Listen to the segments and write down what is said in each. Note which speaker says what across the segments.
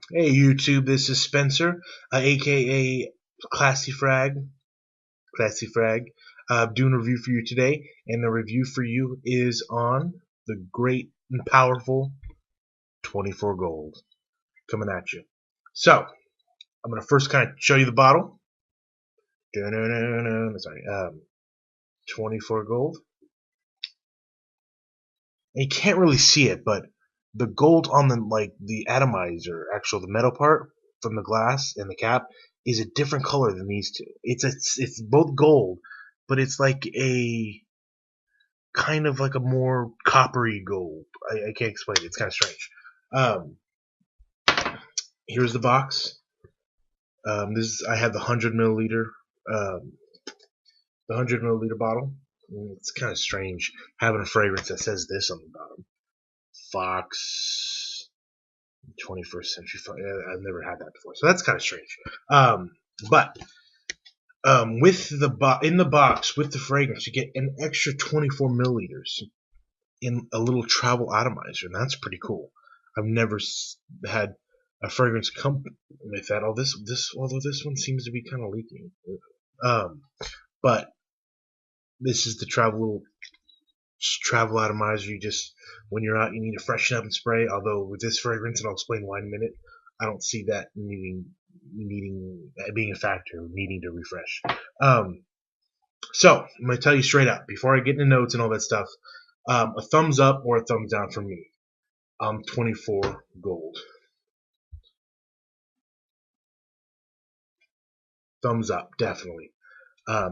Speaker 1: Hey YouTube, this is Spencer, aka Classy Frag. Classy Frag. Doing a review for you today, and the review for you is on the great and powerful 24 Gold coming at you. So, I'm gonna first kind of show you the bottle. Sorry, 24 Gold. And you can't really see it, but the gold on the atomizer, actual the metal part from the glass and the cap, is a different color than these two. It's both gold, but it's like a kind of like a more coppery gold. I can't explain it. It's kind of strange. Um, Here's the box. I have um, the 100 milliliter bottle. It's kind of strange having a fragrance that says this on the bottom. Fox 21st century. I've never had that before, so that's kind of strange. But with in the box with the fragrance, you get an extra 24 milliliters in a little travel atomizer, and that's pretty cool. I've never had a fragrance come with that. Although this one seems to be kind of leaking. But this is the travel atomizer. You just, when you're out, you need to freshen up and spray. Although with this fragrance, and I'll explain why in a minute, I don't see that needing being a factor, needing to refresh. So I'm gonna tell you straight up before I get into notes and all that stuff. A thumbs up or a thumbs down from me. 24 Gold. Thumbs up, definitely.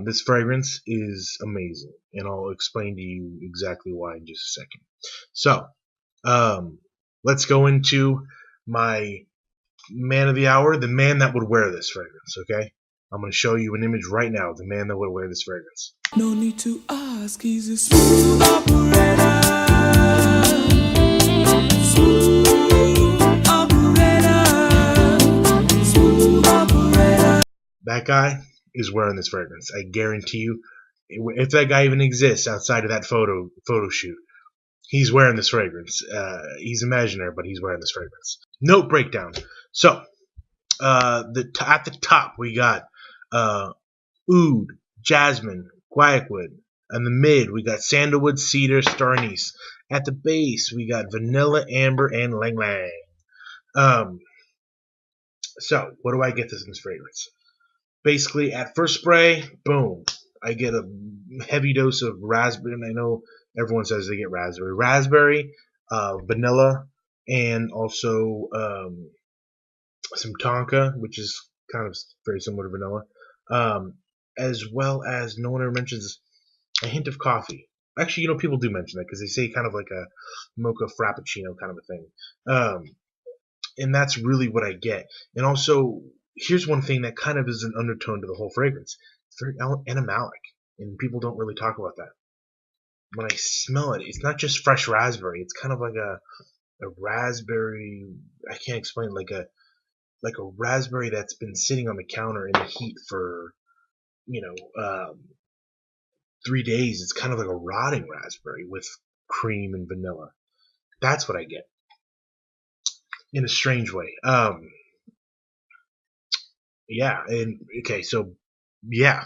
Speaker 1: This fragrance is amazing, and I'll explain to you exactly why in just a second. So, let's go into my man of the hour, the man that would wear this fragrance, okay? I'm going to show you an image right now of the man that would wear this fragrance.
Speaker 2: No need to ask, he's a smooth operator. Smooth operator. Smooth operator.
Speaker 1: That guy is wearing this fragrance. I guarantee you, if that guy even exists outside of that photo shoot, he's wearing this fragrance. He's imaginary, but he's wearing this fragrance. Note breakdown. So, at the top we got oud, jasmine, guaiacood. In the mid we got sandalwood, cedar, star anise. At the base we got vanilla, amber, and lang lang. So what do I get in this fragrance? Basically, at first spray, boom, I get a heavy dose of raspberry, and I know everyone says they get raspberry, vanilla, and also some tonka, which is kind of very similar to vanilla, as well as no one ever mentions a hint of coffee. Actually, people do mention that because they say kind of like a mocha frappuccino kind of a thing, and that's really what I get. And also, here's one thing that kind of is an undertone to the whole fragrance. It's very animalic, and people don't really talk about that. When I smell it, it's not just fresh raspberry. It's kind of like a raspberry. I can't explain, like a raspberry that's been sitting on the counter in the heat for 3 days. It's kind of like a rotting raspberry with cream and vanilla. That's what I get in a strange way. Yeah, and okay, so yeah,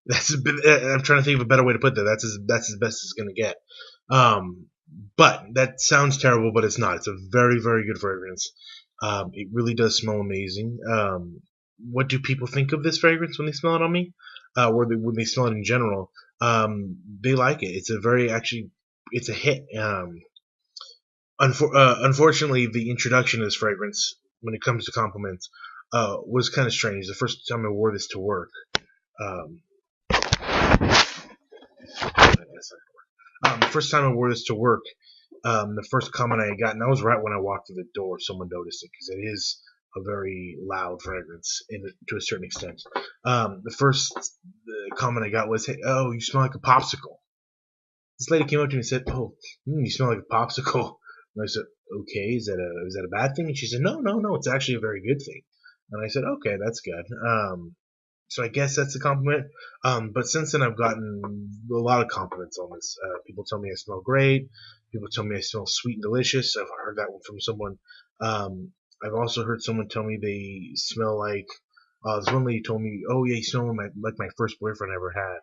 Speaker 1: that's a bit. I'm trying to think of a better way to put that. That's as best as it's gonna get. But that sounds terrible, but it's not. It's a very, very good fragrance. It really does smell amazing. What do people think of this fragrance when they smell it on me, or when they smell it in general? They like it. It's a hit. Unfortunately, the introduction of this fragrance, when it comes to compliments, was kind of strange. The first time I wore this to work, the first time I wore this to work, the first comment I got, and that was right when I walked through the door, someone noticed it because it is a very loud fragrance to a certain extent. The first comment I got was, "Hey, oh, you smell like a popsicle." This lady came up to me and said, "Oh, you smell like a popsicle." And I said, "Okay, is that a bad thing?" And she said, "No, it's actually a very good thing." And I said, "Okay, that's good." So I guess that's a compliment. But since then, I've gotten a lot of compliments on this. People tell me I smell great. People tell me I smell sweet and delicious. I've heard that one from someone. I've also heard someone tell me they smell like. This one lady told me, "Oh yeah, you smell like my first boyfriend I ever had."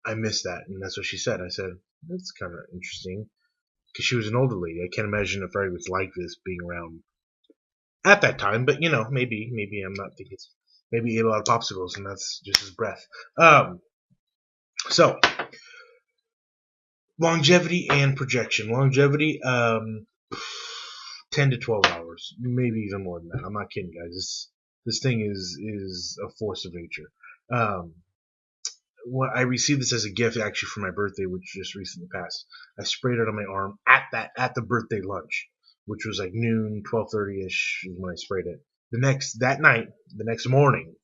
Speaker 1: I missed that, and that's what she said. I said that's kind of interesting because she was an older lady. I can't imagine a fragrance like this being around at that time. But maybe I'm not thinking. Maybe he ate a lot of popsicles, and that's just his breath. So longevity and projection. Longevity, 10 to 12 hours, maybe even more than that. I'm not kidding, guys. This thing is a force of nature. I received this as a gift actually for my birthday, which just recently passed. I sprayed it on my arm at the birthday lunch, which was like noon, 12:30 ish is when I sprayed it. The next morning,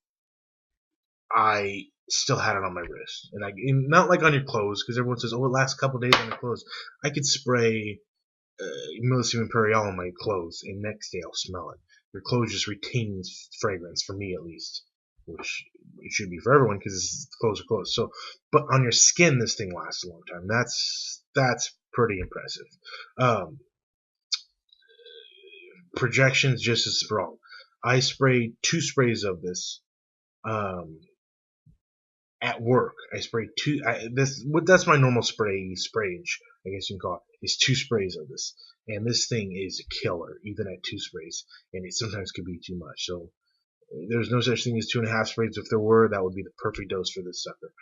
Speaker 1: I still had it on my wrist, and not like on your clothes, because everyone says, "Oh, it lasts a couple days on your clothes." I could spray Millesime Imperial on my clothes, and next day I'll smell it. Your clothes just retain fragrance, for me at least, which it should be for everyone because clothes are clothes. So, but on your skin, this thing lasts a long time. That's pretty impressive. Projections just as strong. I sprayed 2 sprays of this. At work, I sprayed 2. That's my normal sprayage, I guess you can call it. Is 2 sprays of this, and this thing is a killer, even at 2 sprays, and it sometimes could be too much. So there's no such thing as 2.5 sprays. If there were, that would be the perfect dose for this sucker.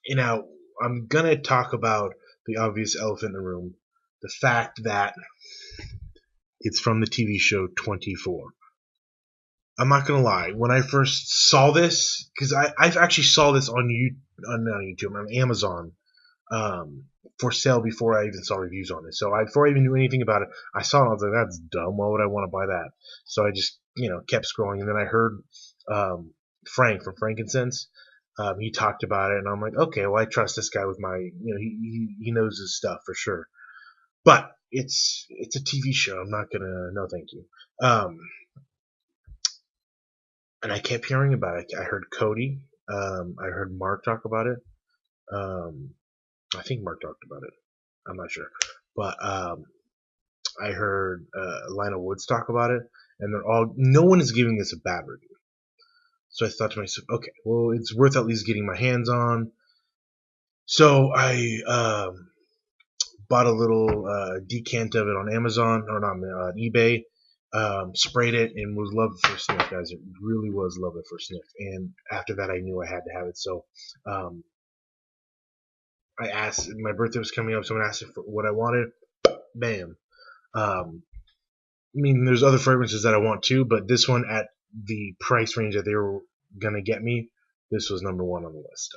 Speaker 1: And now I'm gonna talk about the obvious elephant in the room, the fact that it's from the TV show 24. I'm not gonna lie. When I first saw this, because I actually saw this on YouTube, on Amazon, for sale before I even saw reviews on it. So before I even knew anything about it, I saw it. I was like, "That's dumb. Why would I want to buy that?" So I just kept scrolling, and then I heard Frank from Frankincense. He talked about it, and I'm like, okay, well, I trust this guy with my he knows his stuff for sure. But it's a TV show. I'm not gonna no thank you. And I kept hearing about it. I heard Cody. I heard Mark talk about it. I think Mark talked about it. I'm not sure, but I heard Lionel Woods talk about it, and no one is giving this a bad review. So I thought to myself, okay, well, it's worth at least getting my hands on. So I bought a little decant of it on Amazon or on eBay. Sprayed it and was love at first sniff, guys. It really was love at first sniff. And after that, I knew I had to have it. So I asked. My birthday was coming up. Someone asked for what I wanted. Bam. I mean, there's other fragrances that I want too, but this one at the price range that they were gonna get me, this was number one on the list.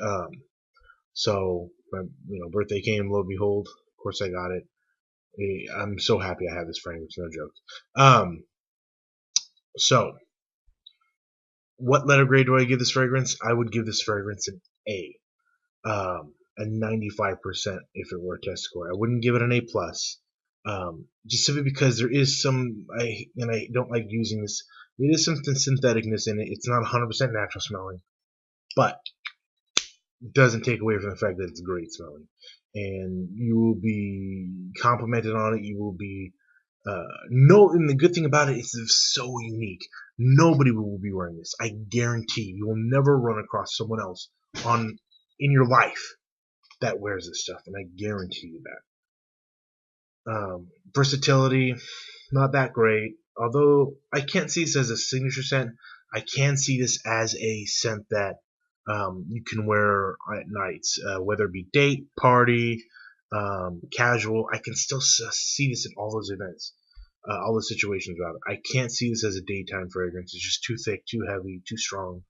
Speaker 1: So my birthday came. Lo and behold, of course I got it. I'm so happy I have this fragrance. No joke. So, what letter grade do I give this fragrance? I would give this fragrance an A. A 95% if it were a test score. I wouldn't give it an A plus. Just simply because there is some, I don't like using this. There is some syntheticness in it. It's not 100% natural smelling, but it doesn't take away from the fact that it's great smelling. And you will be complimented on it. You will be and the good thing about it is it's so unique. Nobody will be wearing this. I guarantee you will never run across someone else in your life that wears this stuff, and I guarantee you that. Versatility, not that great. Although I can't see this as a signature scent, I can see this as a scent that you can wear at nights, whether it be date, party, casual. I can still see this in all those events, all the situations rather. I can't see this as a daytime fragrance. It's just too thick, too heavy, too strong.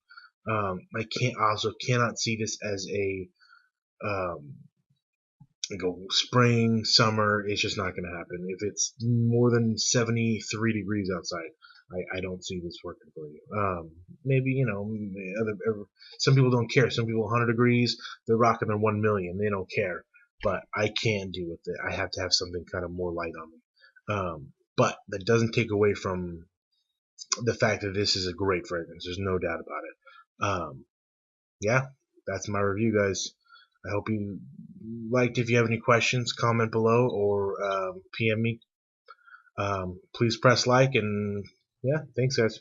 Speaker 1: I cannot see this as a spring, summer. It's just not going to happen. If it's more than 73 degrees outside, I don't see this working for you. Maybe some people don't care. Some people 100 degrees, they're rocking their 1 million. They don't care. But I can't deal with it. I have to have something kind of more light on me. But that doesn't take away from the fact that this is a great fragrance. There's no doubt about it. Yeah, that's my review, guys. I hope you liked. If you have any questions, comment below or PM me. Please press like, and yeah, thanks guys.